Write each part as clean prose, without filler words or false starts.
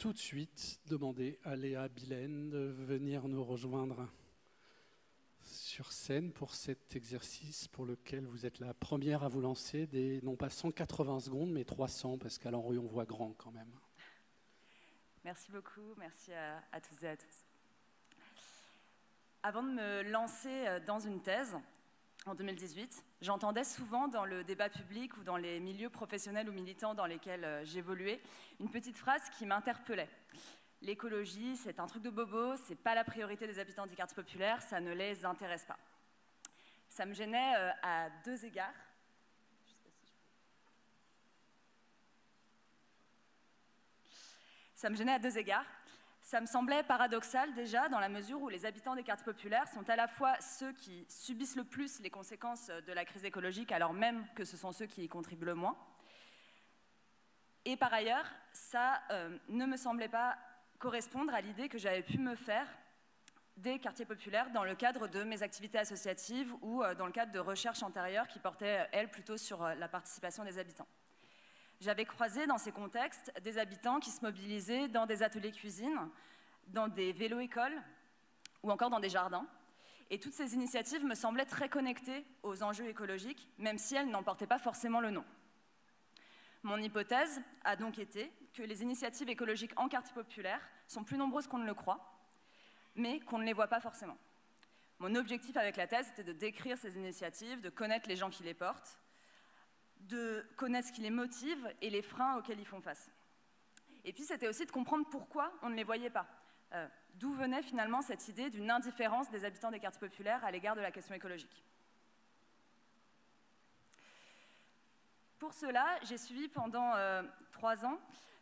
tout de suite demander à Léa Billen de venir nous rejoindre sur scène pour cet exercice pour lequel vous êtes la première à vous lancer des, non pas 180 secondes, mais 300, parce qu'à l'enrue, on voit grand quand même. Merci beaucoup, merci à tous et à tous. Avant de me lancer dans une thèse, en 2018, j'entendais souvent dans le débat public ou dans les milieux professionnels ou militants dans lesquels j'évoluais, une petite phrase qui m'interpellait. L'écologie, c'est un truc de bobo, c'est pas la priorité des habitants des quartiers populaires, ça ne les intéresse pas. Ça me gênait à deux égards. Ça me gênait à deux égards. Ça me semblait paradoxal déjà, dans la mesure où les habitants des quartiers populaires sont à la fois ceux qui subissent le plus les conséquences de la crise écologique, alors même que ce sont ceux qui y contribuent le moins. Et par ailleurs, ça ne me semblait pas correspondre à l'idée que j'avais pu me faire des quartiers populaires dans le cadre de mes activités associatives ou dans le cadre de recherches antérieures qui portaient, elles, plutôt sur la participation des habitants. J'avais croisé dans ces contextes des habitants qui se mobilisaient dans des ateliers cuisine, dans des vélos-écoles ou encore dans des jardins. Et toutes ces initiatives me semblaient très connectées aux enjeux écologiques, même si elles n'en portaient pas forcément le nom. Mon hypothèse a donc été que les initiatives écologiques en quartier populaire sont plus nombreuses qu'on ne le croit, mais qu'on ne les voit pas forcément. Mon objectif avec la thèse était de décrire ces initiatives, de connaître les gens qui les portent, de connaître ce qui les motive et les freins auxquels ils font face. Et puis c'était aussi de comprendre pourquoi on ne les voyait pas. D'où venait finalement cette idée d'une indifférence des habitants des quartiers populaires à l'égard de la question écologique. Pour cela, j'ai suivi pendant 3 ans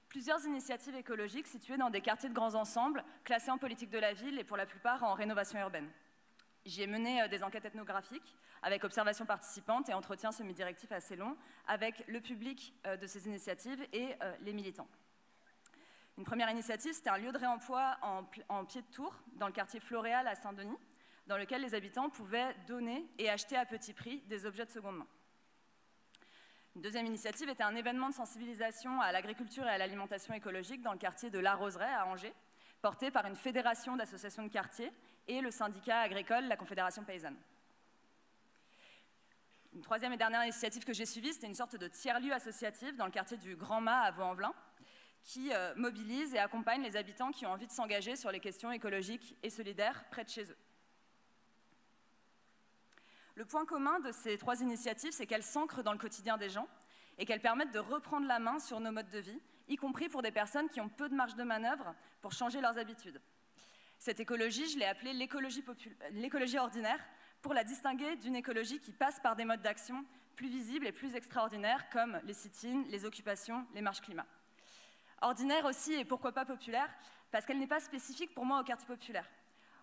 plusieurs initiatives écologiques situées dans des quartiers de grands ensembles, classés en politique de la ville et pour la plupart en rénovation urbaine. J'y ai mené des enquêtes ethnographiques avec observations participantes et entretiens semi-directifs assez longs avec le public de ces initiatives et les militants. Une première initiative, c'était un lieu de réemploi en pied de tour dans le quartier Floréal à Saint-Denis, dans lequel les habitants pouvaient donner et acheter à petit prix des objets de seconde main. Une deuxième initiative était un événement de sensibilisation à l'agriculture et à l'alimentation écologique dans le quartier de La Roseraie à Angers, porté par une fédération d'associations de quartier et le syndicat agricole, la Confédération paysanne. Une troisième et dernière initiative que j'ai suivie, c'était une sorte de tiers-lieu associatif dans le quartier du Grand Mât à Vaux-en-Velin, qui mobilise et accompagne les habitants qui ont envie de s'engager sur les questions écologiques et solidaires près de chez eux. Le point commun de ces 3 initiatives, c'est qu'elles s'ancrent dans le quotidien des gens et qu'elles permettent de reprendre la main sur nos modes de vie, y compris pour des personnes qui ont peu de marge de manœuvre pour changer leurs habitudes. Cette écologie, je l'ai appelée l'écologie ordinaire, pour la distinguer d'une écologie qui passe par des modes d'action plus visibles et plus extraordinaires, comme les sit-ins, les occupations, les marches climat. Ordinaire aussi, et pourquoi pas populaire, parce qu'elle n'est pas spécifique pour moi au quartier populaire.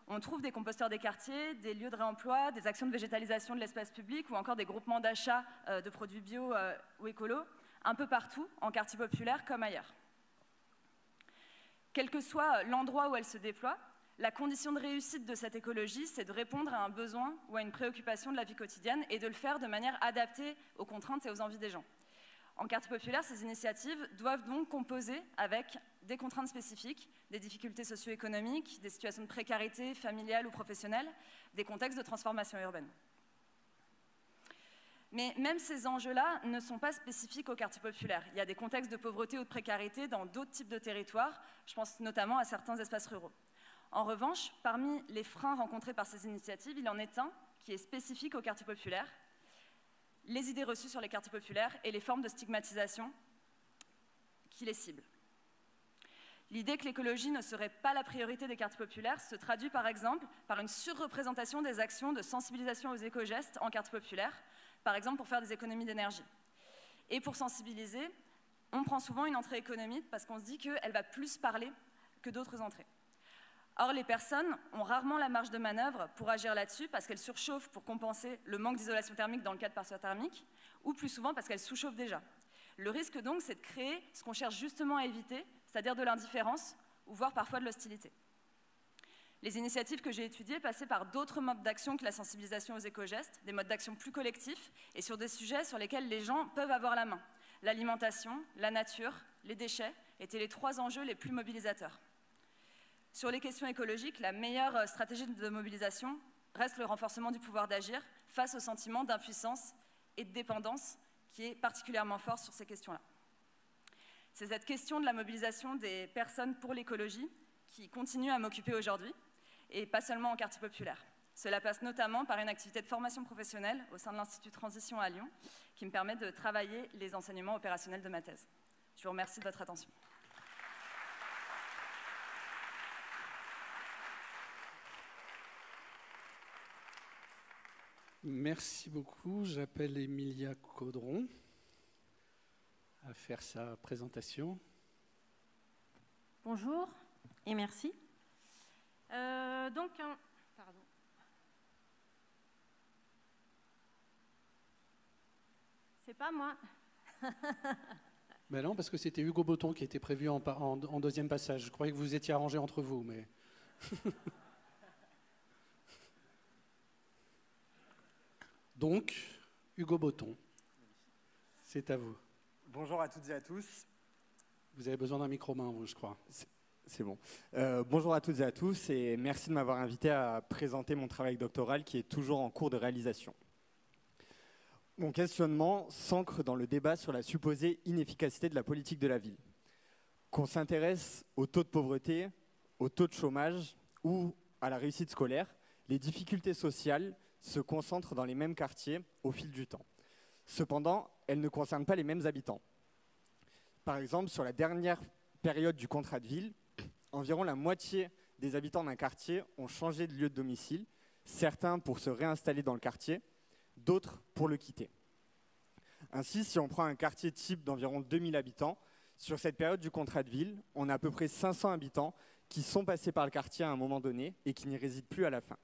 On trouve des composteurs des quartiers, des lieux de réemploi, des actions de végétalisation de l'espace public ou encore des groupements d'achat de produits bio ou écolos, un peu partout, en quartier populaire comme ailleurs. Quel que soit l'endroit où elle se déploie, la condition de réussite de cette écologie, c'est de répondre à un besoin ou à une préoccupation de la vie quotidienne et de le faire de manière adaptée aux contraintes et aux envies des gens. En quartier populaire, ces initiatives doivent donc composer avec des contraintes spécifiques, des difficultés socio-économiques, des situations de précarité familiale ou professionnelle, des contextes de transformation urbaine. Mais même ces enjeux-là ne sont pas spécifiques au quartier populaire. Il y a des contextes de pauvreté ou de précarité dans d'autres types de territoires, je pense notamment à certains espaces ruraux. En revanche, parmi les freins rencontrés par ces initiatives, il en est un qui est spécifique au quartier populaire, les idées reçues sur les quartiers populaires et les formes de stigmatisation qui les ciblent. L'idée que l'écologie ne serait pas la priorité des quartiers populaires se traduit par exemple par une surreprésentation des actions de sensibilisation aux éco-gestes en quartier populaire, par exemple pour faire des économies d'énergie. Et pour sensibiliser, on prend souvent une entrée économique parce qu'on se dit qu'elle va plus parler que d'autres entrées. Or, les personnes ont rarement la marge de manœuvre pour agir là-dessus parce qu'elles surchauffent pour compenser le manque d'isolation thermique dans le cas de pare-soie thermique, ou plus souvent parce qu'elles sous-chauffent déjà. Le risque donc, c'est de créer ce qu'on cherche justement à éviter, c'est-à-dire de l'indifférence, ou voire parfois de l'hostilité. Les initiatives que j'ai étudiées passaient par d'autres modes d'action que la sensibilisation aux éco-gestes, des modes d'action plus collectifs et sur des sujets sur lesquels les gens peuvent avoir la main. L'alimentation, la nature, les déchets, étaient les 3 enjeux les plus mobilisateurs. Sur les questions écologiques, la meilleure stratégie de mobilisation reste le renforcement du pouvoir d'agir face au sentiment d'impuissance et de dépendance qui est particulièrement fort sur ces questions-là. C'est cette question de la mobilisation des personnes pour l'écologie qui continue à m'occuper aujourd'hui, et pas seulement en quartier populaire. Cela passe notamment par une activité de formation professionnelle au sein de l'Institut Transition à Lyon, qui me permet de travailler les enseignements opérationnels de ma thèse. Je vous remercie de votre attention. Merci beaucoup. J'appelle Emilia Caudron à faire sa présentation. Bonjour et merci. Pardon. C'est pas moi. Ben non, parce que c'était Hugo Botton qui était prévu en deuxième passage. Je croyais que vous étiez arrangés entre vous, mais... Donc, Hugo Botton, c'est à vous. Bonjour à toutes et à tous. Vous avez besoin d'un micro-main, vous, je crois. C'est bon. Bonjour à toutes et à tous et merci de m'avoir invité à présenter mon travail doctoral qui est toujours en cours de réalisation. Mon questionnement s'ancre dans le débat sur la supposée inefficacité de la politique de la ville. Qu'on s'intéresse au taux de pauvreté, au taux de chômage ou à la réussite scolaire, les difficultés sociales se concentrent dans les mêmes quartiers au fil du temps. Cependant, elles ne concernent pas les mêmes habitants. Par exemple, sur la dernière période du contrat de ville, environ la moitié des habitants d'un quartier ont changé de lieu de domicile, certains pour se réinstaller dans le quartier, d'autres pour le quitter. Ainsi, si on prend un quartier type d'environ 2000 habitants, sur cette période du contrat de ville, on a à peu près 500 habitants qui sont passés par le quartier à un moment donné et qui n'y résident plus à la fin.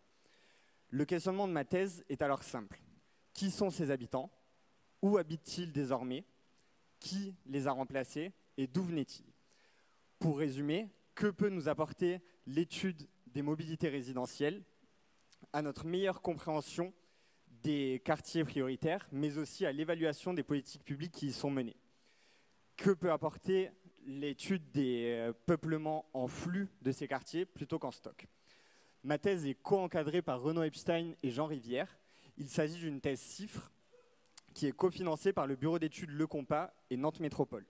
Le questionnement de ma thèse est alors simple. Qui sont ces habitants? Où habitent-ils désormais? Qui les a remplacés et d'où venaient-ils? Pour résumer, que peut nous apporter l'étude des mobilités résidentielles à notre meilleure compréhension des quartiers prioritaires, mais aussi à l'évaluation des politiques publiques qui y sont menées? Que peut apporter l'étude des peuplements en flux de ces quartiers plutôt qu'en stock? Ma thèse est co-encadrée par Renaud Epstein et Jean Rivière. Il s'agit d'une thèse CIFRE qui est cofinancée par le bureau d'études Le Compas et Nantes Métropole.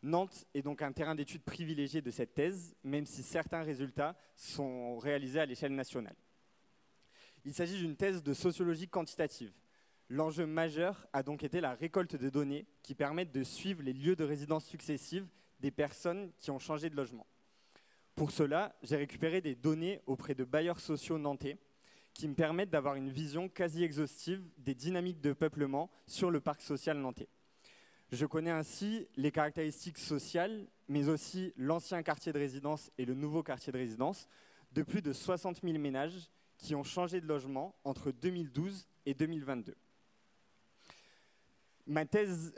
Nantes est donc un terrain d'études privilégié de cette thèse, même si certains résultats sont réalisés à l'échelle nationale. Il s'agit d'une thèse de sociologie quantitative. L'enjeu majeur a donc été la récolte de données qui permettent de suivre les lieux de résidence successives des personnes qui ont changé de logement. Pour cela, j'ai récupéré des données auprès de bailleurs sociaux nantais qui me permettent d'avoir une vision quasi exhaustive des dynamiques de peuplement sur le parc social nantais. Je connais ainsi les caractéristiques sociales, mais aussi l'ancien quartier de résidence et le nouveau quartier de résidence de plus de 60 000 ménages qui ont changé de logement entre 2012 et 2022. Ma thèse,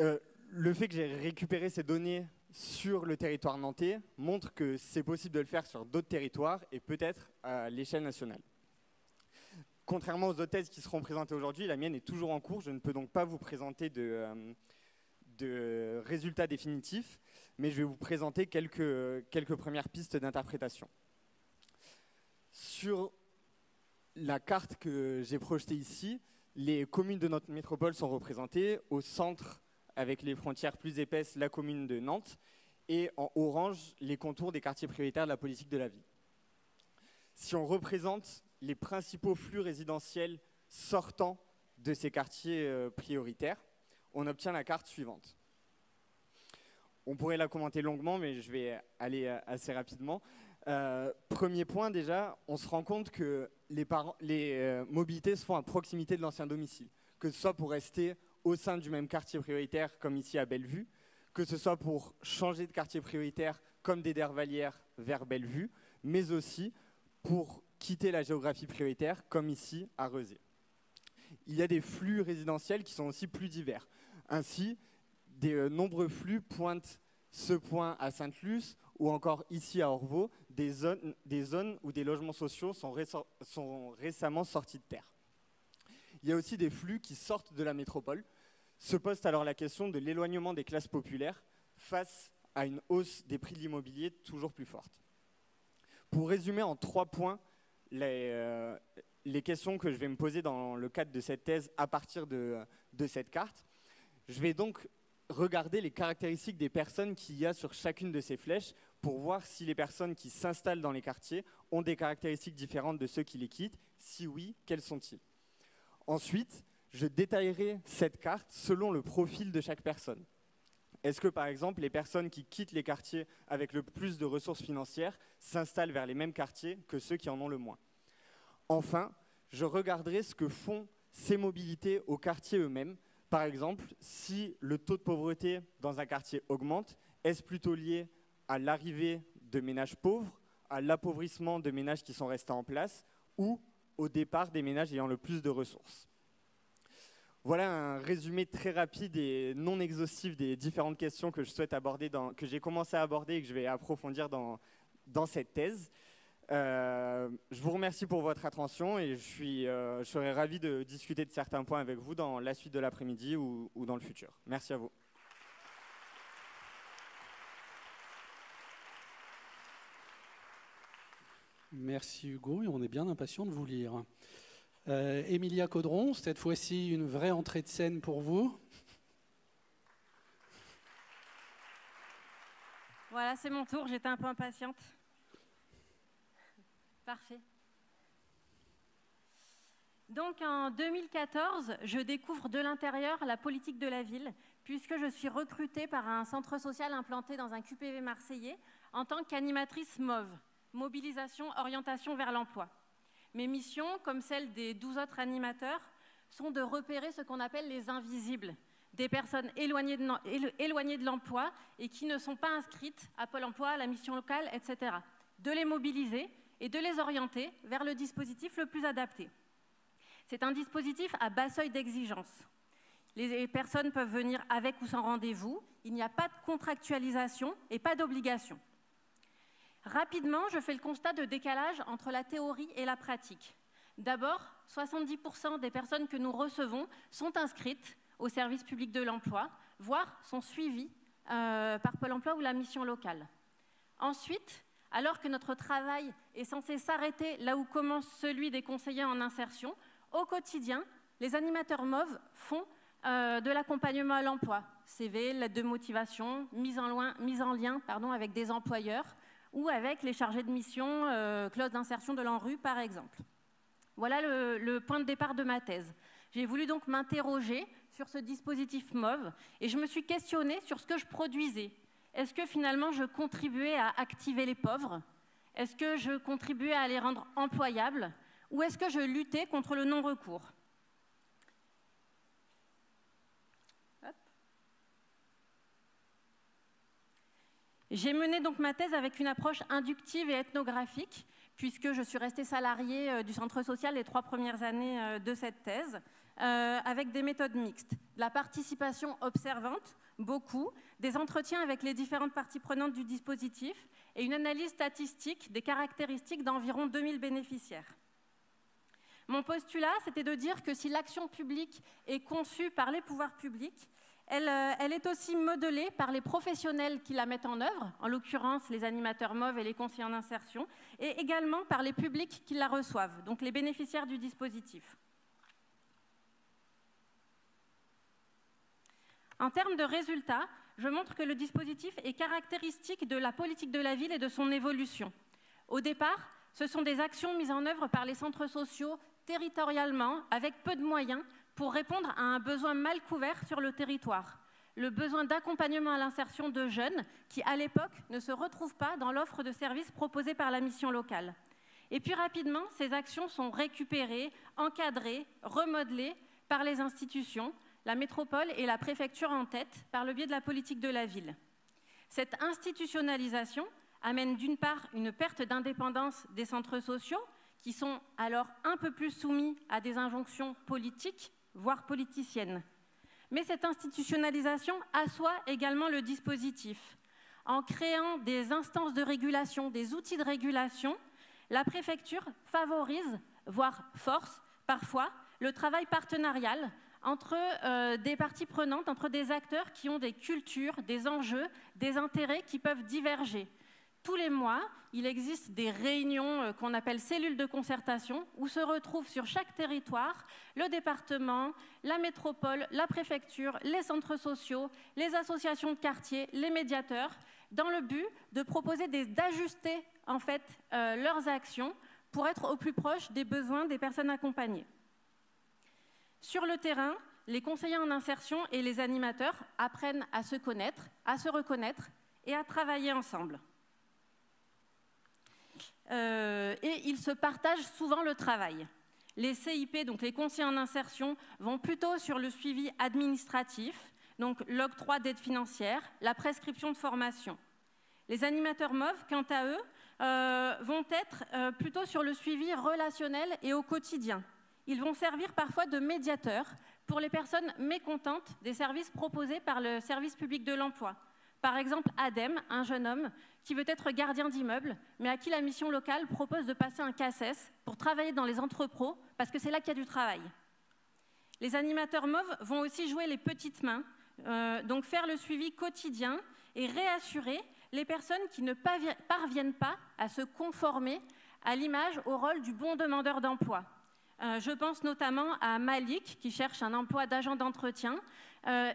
le fait que j'ai récupéré ces données sur le territoire nantais montre que c'est possible de le faire sur d'autres territoires et peut-être à l'échelle nationale. Contrairement aux autres thèses qui seront présentées aujourd'hui, la mienne est toujours en cours. Je ne peux donc pas vous présenter de résultats définitifs, mais je vais vous présenter quelques premières pistes d'interprétation. Sur la carte que j'ai projetée ici, les communes de notre métropole sont représentées. Au centre, avec les frontières plus épaisses, la commune de Nantes, et en orange, les contours des quartiers prioritaires de la politique de la ville. Si on représente les principaux flux résidentiels sortant de ces quartiers prioritaires, on obtient la carte suivante. On pourrait la commenter longuement, mais je vais aller assez rapidement. Premier point déjà, on se rend compte que les mobilités se font à proximité de l'ancien domicile, que ce soit pour rester au sein du même quartier prioritaire comme ici à Bellevue, que ce soit pour changer de quartier prioritaire comme d'Edervallières vers Bellevue, mais aussi pour quitter la géographie prioritaire comme ici à Rezé. Il y a des flux résidentiels qui sont aussi plus divers. Ainsi, de nombreux flux pointent ce point à Sainte-Luce ou encore ici à Orvaux, des zones où des logements sociaux sont récemment sortis de terre. Il y a aussi des flux qui sortent de la métropole. Se pose alors la question de l'éloignement des classes populaires face à une hausse des prix de l'immobilier toujours plus forte. Pour résumer en 3 points les questions que je vais me poser dans le cadre de cette thèse à partir de cette carte, je vais donc regarder les caractéristiques des personnes qu'il y a sur chacune de ces flèches pour voir si les personnes qui s'installent dans les quartiers ont des caractéristiques différentes de ceux qui les quittent. Si oui, quels sont-ils? Ensuite, je détaillerai cette carte selon le profil de chaque personne. Est-ce que, par exemple, les personnes qui quittent les quartiers avec le plus de ressources financières s'installent vers les mêmes quartiers que ceux qui en ont le moins? Enfin, je regarderai ce que font ces mobilités aux quartiers eux-mêmes. Par exemple, si le taux de pauvreté dans un quartier augmente, est-ce plutôt lié à l'arrivée de ménages pauvres, à l'appauvrissement de ménages qui sont restés en place ou au départ des ménages ayant le plus de ressources? Voilà un résumé très rapide et non exhaustif des différentes questions que je souhaite aborder, que j'ai commencé à aborder et que je vais approfondir dans cette thèse. Je vous remercie pour votre attention et je serai ravi de discuter de certains points avec vous dans la suite de l'après-midi ou dans le futur. Merci à vous. Merci Hugo, et on est bien impatient de vous lire. Emilia Caudron, cette fois-ci une vraie entrée de scène pour vous. Voilà, c'est mon tour, j'étais un peu impatiente. Parfait. Donc en 2014, je découvre de l'intérieur la politique de la ville, puisque je suis recrutée par un centre social implanté dans un QPV marseillais en tant qu'animatrice MOVE, mobilisation, orientation vers l'emploi. Mes missions, comme celles des 12 autres animateurs, sont de repérer ce qu'on appelle les invisibles, des personnes éloignées de l'emploi et qui ne sont pas inscrites à Pôle emploi, à la mission locale, etc. De les mobiliser et de les orienter vers le dispositif le plus adapté. C'est un dispositif à bas seuil d'exigence. Les personnes peuvent venir avec ou sans rendez-vous, il n'y a pas de contractualisation et pas d'obligation. Rapidement, je fais le constat de décalage entre la théorie et la pratique. D'abord, 70% des personnes que nous recevons sont inscrites au service public de l'emploi, voire sont suivies par Pôle emploi ou la mission locale. Ensuite, alors que notre travail est censé s'arrêter là où commence celui des conseillers en insertion, au quotidien, les animateurs MOVE font de l'accompagnement à l'emploi, CV, lettre de motivation, mise en lien avec des employeurs, ou avec les chargés de mission, clause d'insertion de l'ANRU par exemple. Voilà le point de départ de ma thèse. J'ai voulu donc m'interroger sur ce dispositif MOVE et je me suis questionnée sur ce que je produisais. Est-ce que finalement je contribuais à activer les pauvres? Est-ce que je contribuais à les rendre employables? Ou est-ce que je luttais contre le non-recours? J'ai mené donc ma thèse avec une approche inductive et ethnographique, puisque je suis restée salariée du centre social les 3 premières années de cette thèse, avec des méthodes mixtes. La participation observante, beaucoup, des entretiens avec les différentes parties prenantes du dispositif et une analyse statistique des caractéristiques d'environ 2000 bénéficiaires. Mon postulat, c'était de dire que si l'action publique est conçue par les pouvoirs publics, elle est aussi modelée par les professionnels qui la mettent en œuvre, en l'occurrence les animateurs MOVE et les conseillers en insertion, et également par les publics qui la reçoivent, donc les bénéficiaires du dispositif. En termes de résultats, je montre que le dispositif est caractéristique de la politique de la ville et de son évolution. Au départ, ce sont des actions mises en œuvre par les centres sociaux territorialement, avec peu de moyens, pour répondre à un besoin mal couvert sur le territoire, le besoin d'accompagnement à l'insertion de jeunes qui, à l'époque, ne se retrouvent pas dans l'offre de services proposée par la mission locale. Et puis rapidement, ces actions sont récupérées, encadrées, remodelées par les institutions, la métropole et la préfecture en tête, par le biais de la politique de la ville. Cette institutionnalisation amène d'une part une perte d'indépendance des centres sociaux, qui sont alors un peu plus soumis à des injonctions politiques, voire politiciennes. Mais cette institutionnalisation assoit également le dispositif. En créant des instances de régulation, des outils de régulation, la préfecture favorise, voire force, parfois, le travail partenarial entre des parties prenantes, entre des acteurs qui ont des cultures, des enjeux, des intérêts qui peuvent diverger. Tous les mois, il existe des réunions qu'on appelle cellules de concertation où se retrouvent sur chaque territoire le département, la métropole, la préfecture, les centres sociaux, les associations de quartier, les médiateurs, dans le but de proposer d'ajuster en fait leurs actions pour être au plus proche des besoins des personnes accompagnées. Sur le terrain, les conseillers en insertion et les animateurs apprennent à se connaître, à se reconnaître et à travailler ensemble. Et ils se partagent souvent le travail. Les CIP, donc les conseillers en insertion, vont plutôt sur le suivi administratif, donc l'octroi d'aide financière, la prescription de formation. Les animateurs MOV, quant à eux, vont être plutôt sur le suivi relationnel et au quotidien. Ils vont servir parfois de médiateurs pour les personnes mécontentes des services proposés par le service public de l'emploi. Par exemple, Adem, un jeune homme qui veut être gardien d'immeuble, mais à qui la mission locale propose de passer un CACES pour travailler dans les entrepôts, parce que c'est là qu'il y a du travail. Les animateurs MOV vont aussi jouer les petites mains, donc faire le suivi quotidien et réassurer les personnes qui ne parviennent pas à se conformer à l'image, au rôle du bon demandeur d'emploi. Je pense notamment à Malik, qui cherche un emploi d'agent d'entretien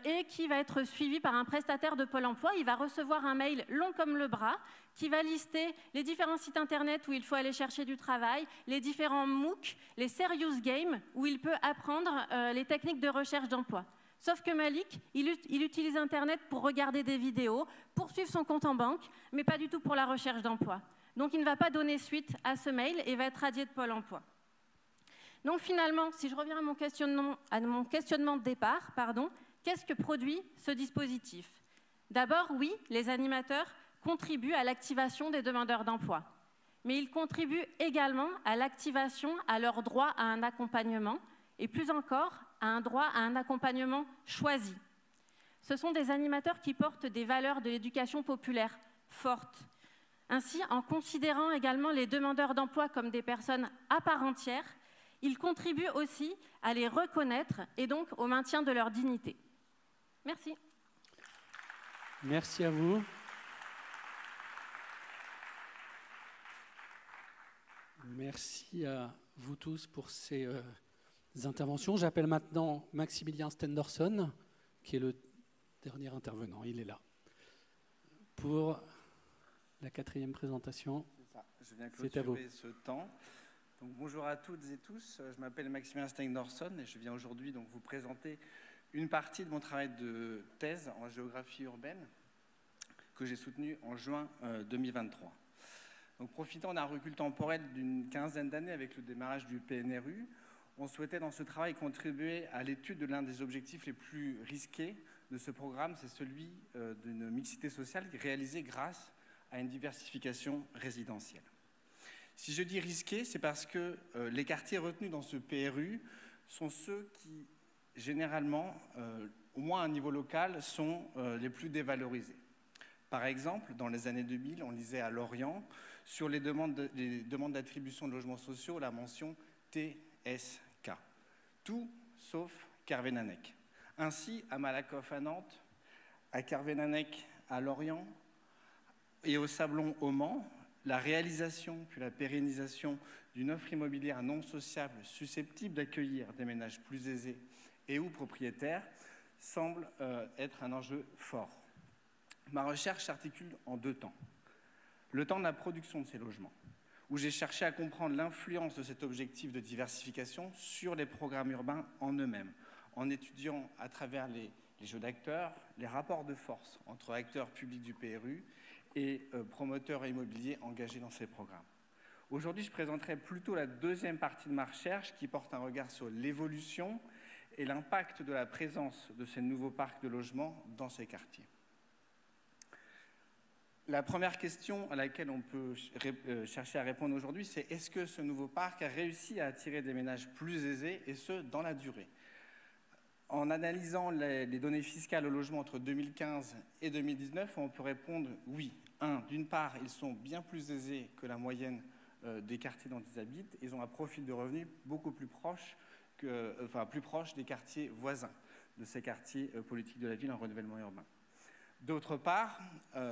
et qui va être suivi par un prestataire de Pôle emploi. Il va recevoir un mail long comme le bras qui va lister les différents sites internet où il faut aller chercher du travail, les différents MOOC, les serious games où il peut apprendre les techniques de recherche d'emploi. Sauf que Malik, il utilise Internet pour regarder des vidéos, pour suivre son compte en banque, mais pas du tout pour la recherche d'emploi. Donc il ne va pas donner suite à ce mail et va être radié de Pôle emploi. Donc finalement, si je reviens à mon questionnement de départ, qu'est-ce que produit ce dispositif? D'abord, oui, les animateurs contribuent à l'activation des demandeurs d'emploi, mais ils contribuent également à l'activation à leur droit à un accompagnement, et plus encore, à un droit à un accompagnement choisi. Ce sont des animateurs qui portent des valeurs de l'éducation populaire fortes. Ainsi, en considérant également les demandeurs d'emploi comme des personnes à part entière, ils contribuent aussi à les reconnaître et donc au maintien de leur dignité. Merci. Merci à vous. Merci à vous tous pour ces interventions. J'appelle maintenant Maximilien Stenderson, qui est le dernier intervenant. Il est là. Pour la 4e présentation. C'est ça. Je viens clôturer ce temps. Donc, bonjour à toutes et tous. Je m'appelle Maximilien Stenderson et je viens aujourd'hui donc vous présenter une partie de mon travail de thèse en géographie urbaine que j'ai soutenu en juin 2023. Donc, profitant d'un recul temporel d'une quinzaine d'années avec le démarrage du PNRU, on souhaitait dans ce travail contribuer à l'étude de l'un des objectifs les plus risqués de ce programme, c'est celui d'une mixité sociale réalisée grâce à une diversification résidentielle. Si je dis risqué, c'est parce que les quartiers retenus dans ce PRU sont ceux qui, généralement, au moins à un niveau local, sont les plus dévalorisés. Par exemple, dans les années 2000, on lisait à Lorient, sur les demandes d'attribution de logements sociaux, la mention TSK. Tout sauf Kervénanec. Ainsi, à Malakoff à Nantes, à Kervénanec à Lorient et au Sablon au Mans, la réalisation puis la pérennisation d'une offre immobilière non sociable susceptible d'accueillir des ménages plus aisés et ou propriétaires semble être un enjeu fort. Ma recherche s'articule en 2 temps. Le temps de la production de ces logements, où j'ai cherché à comprendre l'influence de cet objectif de diversification sur les programmes urbains en eux-mêmes, en étudiant à travers les jeux d'acteurs, les rapports de force entre acteurs publics du PRU et promoteurs immobiliers engagés dans ces programmes. Aujourd'hui, je présenterai plutôt la 2e partie de ma recherche qui porte un regard sur l'évolution et l'impact de la présence de ces nouveaux parcs de logements dans ces quartiers. La première question à laquelle on peut chercher à répondre aujourd'hui, c'est est-ce que ce nouveau parc a réussi à attirer des ménages plus aisés, et ce, dans la durée? En analysant les données fiscales au logement entre 2015 et 2019, on peut répondre oui. D'une part, ils sont bien plus aisés que la moyenne des quartiers dont ils habitent. Ils ont un profil de revenus beaucoup plus proche plus proche des quartiers voisins, de ces quartiers politiques de la ville en renouvellement urbain. D'autre part,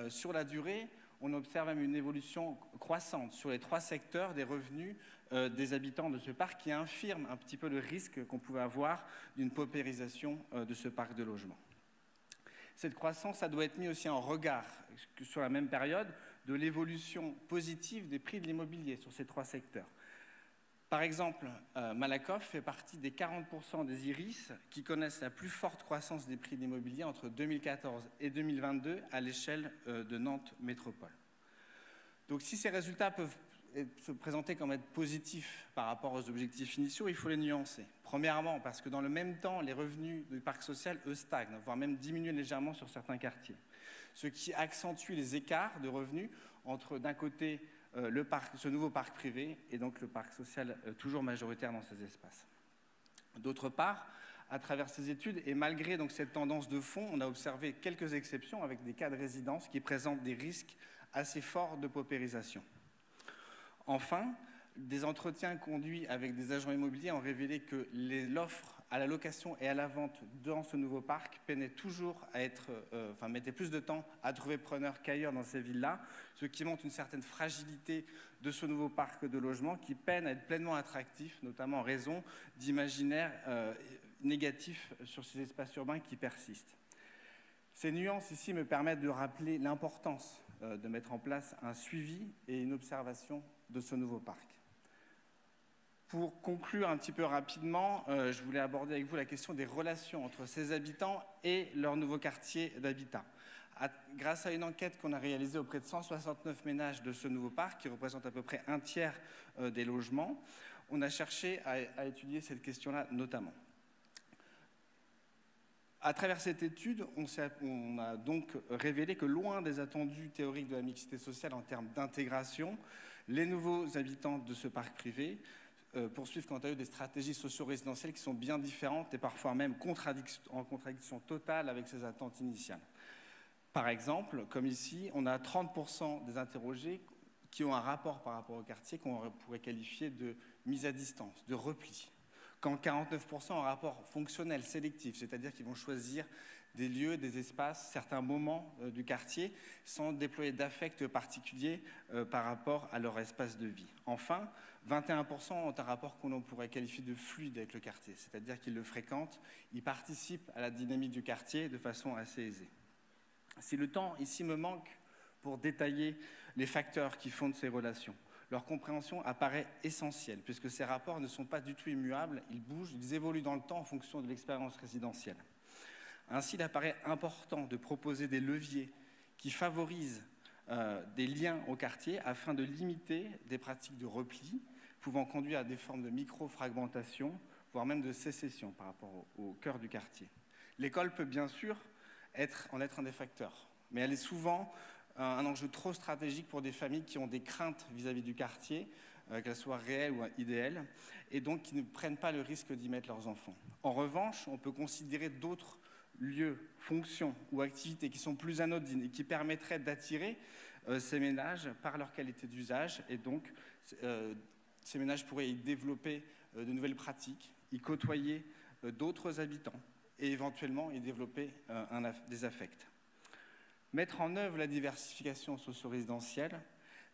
sur la durée, on observe même une évolution croissante sur les 3 secteurs des revenus des habitants de ce parc qui infirme un petit peu le risque qu'on pouvait avoir d'une paupérisation de ce parc de logement. Cette croissance, ça doit être mis aussi en regard, sur la même période, de l'évolution positive des prix de l'immobilier sur ces 3 secteurs. Par exemple, Malakoff fait partie des 40% des IRIS qui connaissent la plus forte croissance des prix de l'immobilier entre 2014 et 2022 à l'échelle de Nantes Métropole. Donc si ces résultats peuvent se présenter comme être positifs par rapport aux objectifs initiaux, il faut les nuancer. Premièrement, parce que dans le même temps, les revenus du parc social, eux, stagnent, voire même diminuent légèrement sur certains quartiers. Ce qui accentue les écarts de revenus entre, d'un côté, ce nouveau parc privé et donc le parc social toujours majoritaire dans ces espaces. D'autre part, à travers ces études, et malgré donc cette tendance de fond, on a observé quelques exceptions avec des cas de résidence qui présentent des risques assez forts de paupérisation. Enfin, des entretiens conduits avec des agents immobiliers ont révélé que l'offre à la location et à la vente dans ce nouveau parc peinait toujours à mettait plus de temps à trouver preneur qu'ailleurs dans ces villes-là, ce qui montre une certaine fragilité de ce nouveau parc de logement qui peine à être pleinement attractif, notamment en raison d'imaginaires négatifs sur ces espaces urbains qui persistent. Ces nuances ici me permettent de rappeler l'importance de mettre en place un suivi et une observation de ce nouveau parc. Pour conclure un petit peu rapidement, je voulais aborder avec vous la question des relations entre ces habitants et leur nouveau quartier d'habitat. Grâce à une enquête qu'on a réalisée auprès de 169 ménages de ce nouveau parc, qui représente à peu près un tiers des logements, on a cherché à étudier cette question-là notamment. À travers cette étude, on a donc révélé que loin des attendus théoriques de la mixité sociale en termes d'intégration, les nouveaux habitants de ce parc privé poursuivent quant à eux des stratégies socio-résidentielles qui sont bien différentes et parfois même en contradiction totale avec ces attentes initiales. Par exemple, comme ici, on a 30% des interrogés qui ont un rapport par rapport au quartier qu'on pourrait qualifier de mise à distance, de repli, quand 49% ont un rapport fonctionnel, sélectif, c'est-à-dire qu'ils vont choisir des lieux, des espaces, certains moments du quartier, sans déployer d'affect particulier par rapport à leur espace de vie. Enfin, 21% ont un rapport qu'on pourrait qualifier de fluide avec le quartier, c'est-à-dire qu'ils le fréquentent, ils participent à la dynamique du quartier de façon assez aisée. Si le temps ici me manque pour détailler les facteurs qui fondent ces relations, leur compréhension apparaît essentielle, puisque ces rapports ne sont pas du tout immuables, ils bougent, ils évoluent dans le temps en fonction de l'expérience résidentielle. Ainsi, il apparaît important de proposer des leviers qui favorisent des liens au quartier afin de limiter des pratiques de repli pouvant conduire à des formes de micro-fragmentation, voire même de sécession par rapport au cœur du quartier. L'école peut bien sûr en être un des facteurs, mais elle est souvent un enjeu trop stratégique pour des familles qui ont des craintes vis-à-vis du quartier, qu'elles soient réelles ou idéales, et donc qui ne prennent pas le risque d'y mettre leurs enfants. En revanche, on peut considérer d'autres lieux, fonctions ou activités qui sont plus anodines et qui permettraient d'attirer ces ménages par leur qualité d'usage, et donc ces ménages pourraient y développer de nouvelles pratiques, y côtoyer d'autres habitants et éventuellement y développer des affects. Mettre en œuvre la diversification socio-résidentielle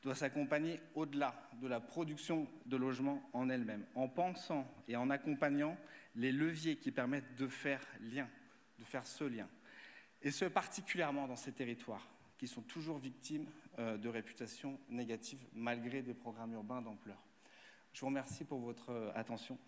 doit s'accompagner au-delà de la production de logements en elle-même, en pensant et en accompagnant les leviers qui permettent de faire ce lien. Et ce, particulièrement dans ces territoires qui sont toujours victimes de réputations négatives malgré des programmes urbains d'ampleur. Je vous remercie pour votre attention.